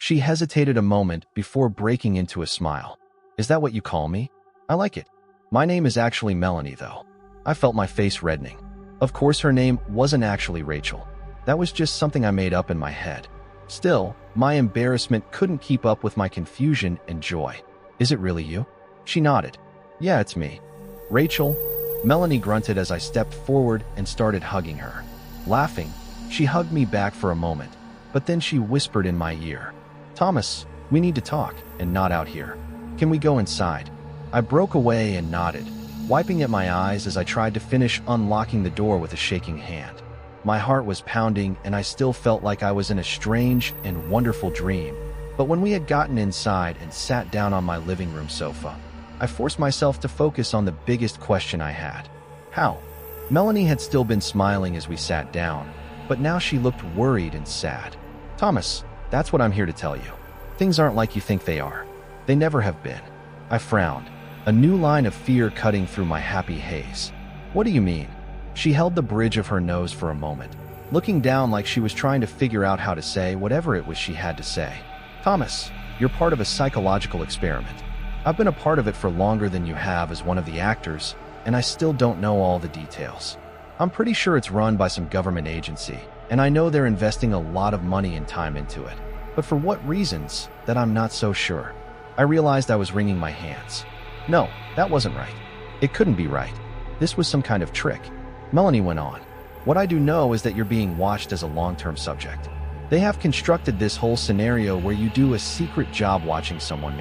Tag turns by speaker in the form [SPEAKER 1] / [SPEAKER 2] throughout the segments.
[SPEAKER 1] She hesitated a moment before breaking into a smile. Is that what you call me? I like it. My name is actually Melanie, though. I felt my face reddening. Of course, her name wasn't actually Rachel. That was just something I made up in my head. Still, my embarrassment couldn't keep up with my confusion and joy. Is it really you? She nodded. Yeah, it's me. Rachel. Melanie grunted as I stepped forward and started hugging her. Laughing, she hugged me back for a moment, but then she whispered in my ear, Thomas, we need to talk, and not out here. Can we go inside? I broke away and nodded, wiping at my eyes as I tried to finish unlocking the door with a shaking hand. My heart was pounding and I still felt like I was in a strange and wonderful dream. But when we had gotten inside and sat down on my living room sofa, I forced myself to focus on the biggest question I had. How? Melanie had still been smiling as we sat down, but now she looked worried and sad. Thomas, that's what I'm here to tell you. Things aren't like you think they are. They never have been. I frowned, a new line of fear cutting through my happy haze. What do you mean? She held the bridge of her nose for a moment, looking down like she was trying to figure out how to say whatever it was she had to say. Thomas, you're part of a psychological experiment. I've been a part of it for longer than you have as one of the actors, and I still don't know all the details. I'm pretty sure it's run by some government agency, and I know they're investing a lot of money and time into it. But for what reasons, that I'm not so sure. I realized I was wringing my hands. No, that wasn't right. It couldn't be right. This was some kind of trick. Melanie went on. What I do know is that you're being watched as a long-term subject. They have constructed this whole scenario where you do a secret job watching someone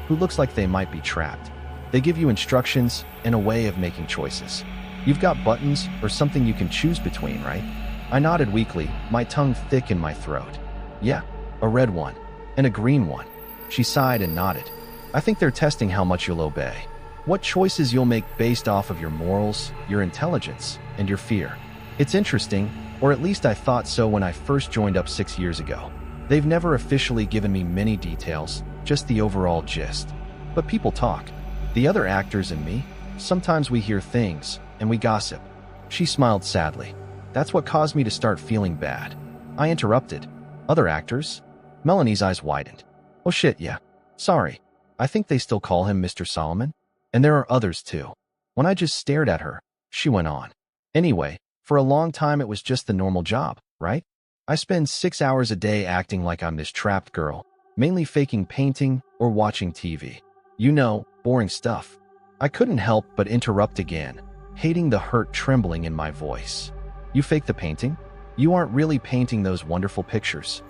[SPEAKER 1] who looks like they might be trapped. They give you instructions and a way of making choices. You've got buttons or something you can choose between, right? I nodded weakly, my tongue thick in my throat. Yeah, a red one and a green one. She sighed and nodded. I think they're testing how much you'll obey. What choices you'll make based off of your morals, your intelligence, and your fear. It's interesting, or at least I thought so when I first joined up 6 years ago. They've never officially given me many details, just the overall gist. But people talk. The other actors and me, sometimes we hear things, and we gossip. She smiled sadly. That's what caused me to start feeling bad. I interrupted. Other actors? Melanie's eyes widened. Oh shit, yeah. Sorry. I think they still call him Mr. Solomon. And there are others too. When I just stared at her, she went on. Anyway, for a long time it was just the normal job, right? I spend 6 hours a day acting like I'm this trapped girl, mainly faking painting or watching TV. You know, boring stuff. I couldn't help but interrupt again, hating the hurt trembling in my voice. You fake the painting? You aren't really painting those wonderful pictures.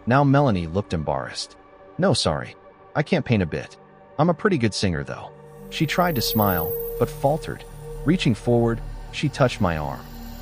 [SPEAKER 1] Now Melanie looked embarrassed. No, sorry. I can't paint a bit. I'm a pretty good singer, though. She tried to smile, but faltered. Reaching forward, she touched my arm.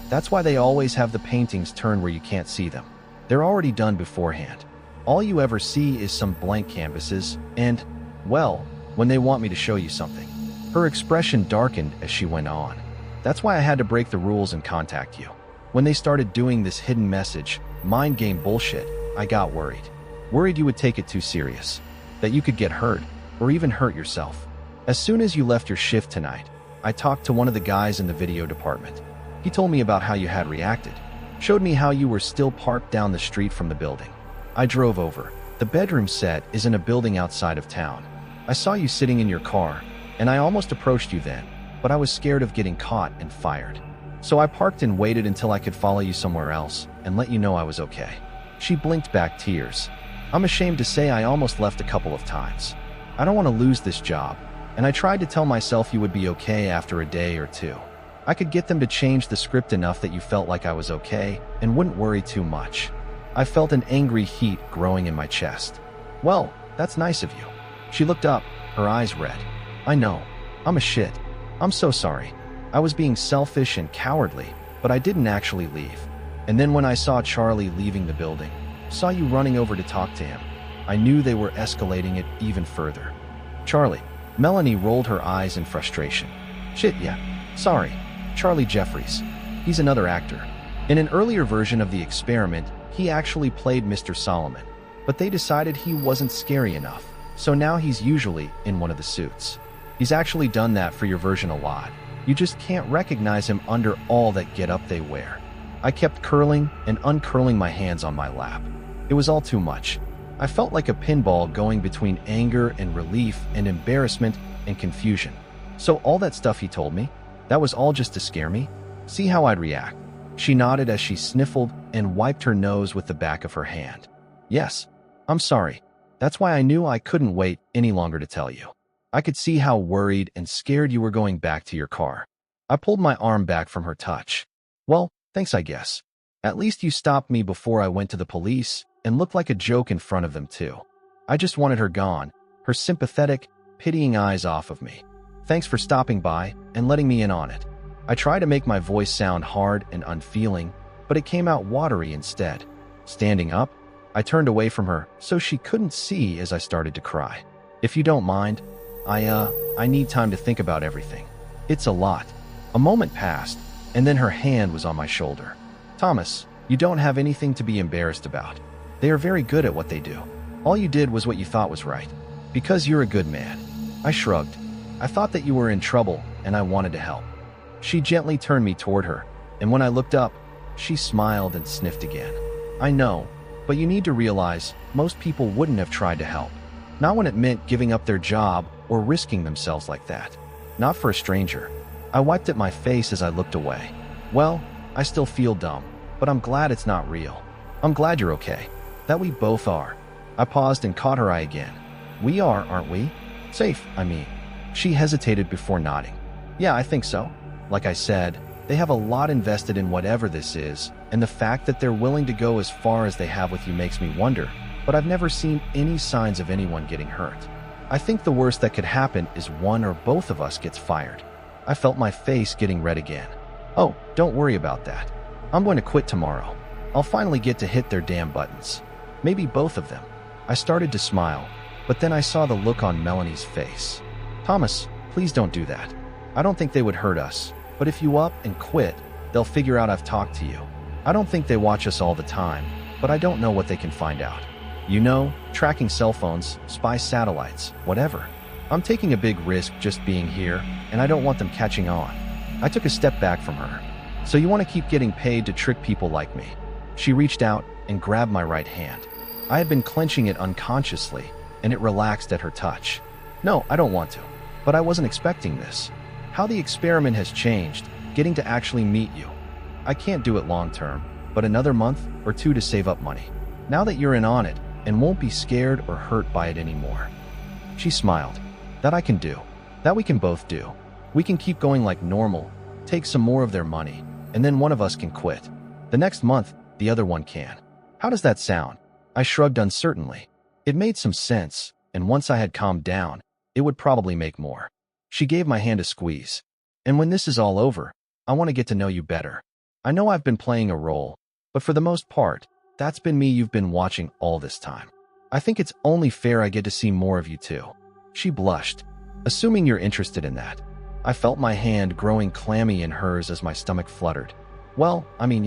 [SPEAKER 1] That's why they always have the paintings turned where you can't see them. They're already done beforehand. All you ever see is some blank canvases, and, well, when they want me to show you something. Her expression darkened as she went on. That's why I had to break the rules and contact you. When they started doing this hidden message, mind game bullshit, I got worried. Worried you would take it too serious. That you could get hurt, or even hurt yourself. As soon as you left your shift tonight, I talked to one of the guys in the video department. He told me about how you had reacted. Showed me how you were still parked down the street from the building. I drove over. The bedroom set is in a building outside of town. I saw you sitting in your car, and I almost approached you then, but I was scared of getting caught and fired. So I parked and waited until I could follow you somewhere else and let you know I was okay. She blinked back tears. I'm ashamed to say I almost left a couple of times. I don't want to lose this job, and I tried to tell myself you would be okay after a day or two. I could get them to change the script enough that you felt like I was okay and wouldn't worry too much. I felt an angry heat growing in my chest. Well, that's nice of you. She looked up, her eyes red. I know. I'm a shit. I'm so sorry. I was being selfish and cowardly, but I didn't actually leave. And then when I saw Charlie leaving the building, saw you running over to talk to him, I knew they were escalating it even further. Charlie. Melanie rolled her eyes in frustration. Shit, yeah. Sorry. Charlie Jeffries. He's another actor. In an earlier version of the experiment, he actually played Mr. Solomon, but they decided he wasn't scary enough, so now he's usually in one of the suits. He's actually done that for your version a lot. You just can't recognize him under all that getup they wear. I kept curling and uncurling my hands on my lap. It was all too much. I felt like a pinball going between anger and relief and embarrassment and confusion. So all that stuff he told me, that was all just to scare me? See how I'd react. She nodded as she sniffled and wiped her nose with the back of her hand. Yes, I'm sorry. That's why I knew I couldn't wait any longer to tell you. I could see how worried and scared you were going back to your car. I pulled my arm back from her touch. Well, thanks I guess. At least you stopped me before I went to the police and looked like a joke in front of them too. I just wanted her gone, her sympathetic, pitying eyes off of me. Thanks for stopping by and letting me in on it. I tried to make my voice sound hard and unfeeling, but it came out watery instead. Standing up, I turned away from her so she couldn't see as I started to cry. If you don't mind, I need time to think about everything. It's a lot. A moment passed, and then her hand was on my shoulder. Thomas, you don't have anything to be embarrassed about. They are very good at what they do. All you did was what you thought was right. Because you're a good man. I shrugged. I thought that you were in trouble, and I wanted to help. She gently turned me toward her, and when I looked up, she smiled and sniffed again. I know, but you need to realize most people wouldn't have tried to help. Not when it meant giving up their job or risking themselves like that. Not for a stranger. I wiped at my face as I looked away. Well, I still feel dumb, but I'm glad it's not real. I'm glad you're okay. That we both are. I paused and caught her eye again. We are, aren't we? Safe, I mean. She hesitated before nodding. Yeah, I think so. Like I said, they have a lot invested in whatever this is, and the fact that they're willing to go as far as they have with you makes me wonder, but I've never seen any signs of anyone getting hurt. I think the worst that could happen is one or both of us gets fired. I felt my face getting red again. Oh, don't worry about that. I'm going to quit tomorrow. I'll finally get to hit their damn buttons. Maybe both of them. I started to smile, but then I saw the look on Melanie's face. Thomas, please don't do that. I don't think they would hurt us, but if you up and quit, they'll figure out I've talked to you. I don't think they watch us all the time, but I don't know what they can find out. You know, tracking cell phones, spy satellites, whatever. I'm taking a big risk just being here, and I don't want them catching on. I took a step back from her. So you want to keep getting paid to trick people like me? She reached out and grabbed my right hand. I had been clenching it unconsciously, and it relaxed at her touch. No, I don't want to. But I wasn't expecting this. How the experiment has changed, getting to actually meet you. I can't do it long term, but another month or two to save up money. Now that you're in on it, and won't be scared or hurt by it anymore. She smiled. That I can do. That we can both do. We can keep going like normal, take some more of their money, and then one of us can quit. The next month, the other one can. How does that sound? I shrugged uncertainly. It made some sense, and once I had calmed down, it would probably make more. She gave my hand a squeeze. And when this is all over, I want to get to know you better. I know I've been playing a role, but for the most part, that's been me you've been watching all this time. I think it's only fair I get to see more of you too. She blushed. Assuming you're interested in that. I felt my hand growing clammy in hers as my stomach fluttered. Well, I mean,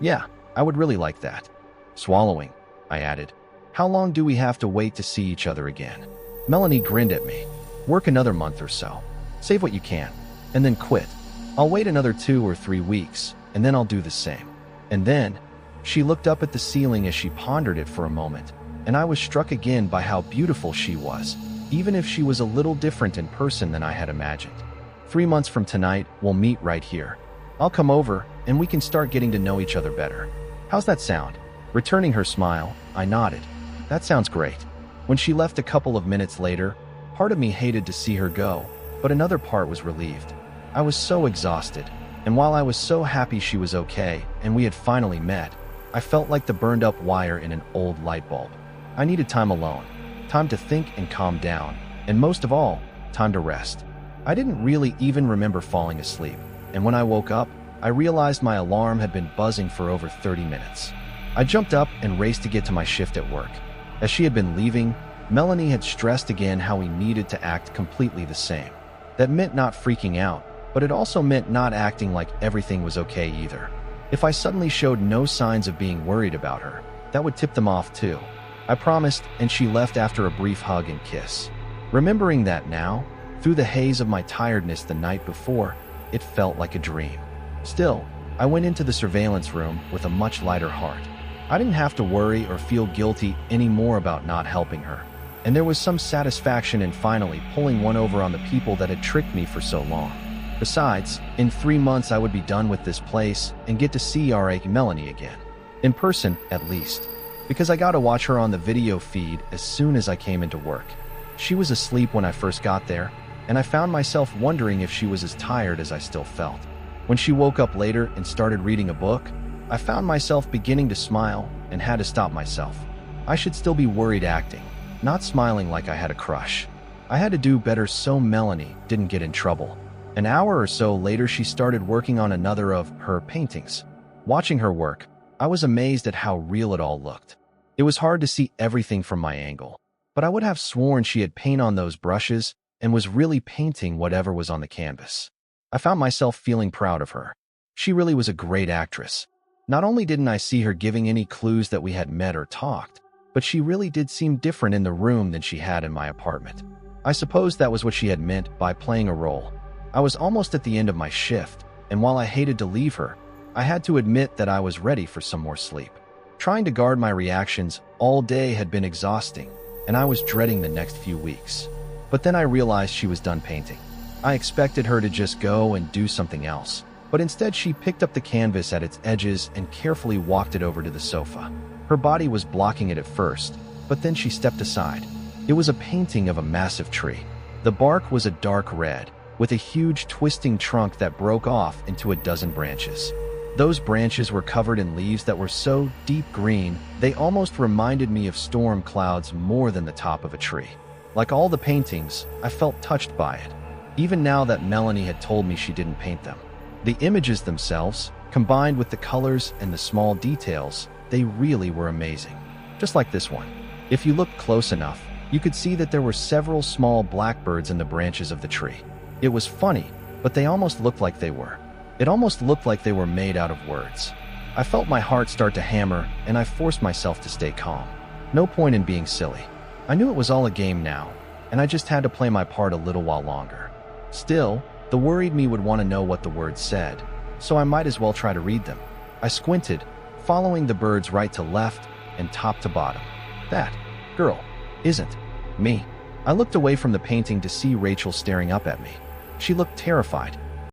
[SPEAKER 1] yeah, I would really like that. Swallowing, I added. How long do we have to wait to see each other again? Melanie grinned at me. Work another month or so. Save what you can. And then quit. I'll wait another 2 or 3 weeks, and then I'll do the same. And then, she looked up at the ceiling as she pondered it for a moment, and I was struck again by how beautiful she was, even if she was a little different in person than I had imagined. 3 months from tonight, we'll meet right here. I'll come over, and we can start getting to know each other better. How's that sound? Returning her smile, I nodded. That sounds great. When she left a couple of minutes later, part of me hated to see her go, but another part was relieved. I was so exhausted, and while I was so happy she was okay and we had finally met, I felt like the burned-up wire in an old light bulb. I needed time alone, time to think and calm down, and most of all, time to rest. I didn't really even remember falling asleep, and when I woke up, I realized my alarm had been buzzing for over 30 minutes. I jumped up and raced to get to my shift at work. As she had been leaving, Melanie had stressed again how we needed to act completely the same. That meant not freaking out, but it also meant not acting like everything was okay either. If I suddenly showed no signs of being worried about her, that would tip them off too. I promised, and she left after a brief hug and kiss. Remembering that now, through the haze of my tiredness the night before, it felt like a dream. Still, I went into the surveillance room with a much lighter heart. I didn't have to worry or feel guilty anymore about not helping her, and there was some satisfaction in finally pulling one over on the people that had tricked me for so long. Besides, in 3 months I would be done with this place and get to see our Melanie again. In person, at least. Because I got to watch her on the video feed as soon as I came into work. She was asleep when I first got there, and I found myself wondering if she was as tired as I still felt. When she woke up later and started reading a book, I found myself beginning to smile and had to stop myself. I should still be worried acting, not smiling like I had a crush. I had to do better so Melanie didn't get in trouble. An hour or so later, she started working on another of her paintings. Watching her work, I was amazed at how real it all looked. It was hard to see everything from my angle, but I would have sworn she had paint on those brushes and was really painting whatever was on the canvas. I found myself feeling proud of her. She really was a great actress. Not only didn't I see her giving any clues that we had met or talked, but she really did seem different in the room than she had in my apartment. I suppose that was what she had meant by playing a role. I was almost at the end of my shift, and while I hated to leave her, I had to admit that I was ready for some more sleep. Trying to guard my reactions all day had been exhausting, and I was dreading the next few weeks. But then I realized she was done painting. I expected her to just go and do something else, but instead she picked up the canvas at its edges and carefully walked it over to the sofa. Her body was blocking it at first, but then she stepped aside. It was a painting of a massive tree. The bark was a dark red, with a huge twisting trunk that broke off into a dozen branches. Those branches were covered in leaves that were so deep green, they almost reminded me of storm clouds more than the top of a tree. Like all the paintings, I felt touched by it, even now that Melanie had told me she didn't paint them. The images themselves, combined with the colors and the small details, they really were amazing. Just like this one. If you looked close enough, you could see that there were several small blackbirds in the branches of the tree. It was funny, but they almost looked like they were. It almost looked like they were made out of words. I felt my heart start to hammer, and I forced myself to stay calm. No point in being silly. I knew it was all a game now, and I just had to play my part a little while longer. Still, the worried me would want to know what the words said, so I might as well try to read them. I squinted, following the birds right to left and top to bottom. That girl isn't me. I looked away from the painting to see Rachel staring up at me. She looked terrified,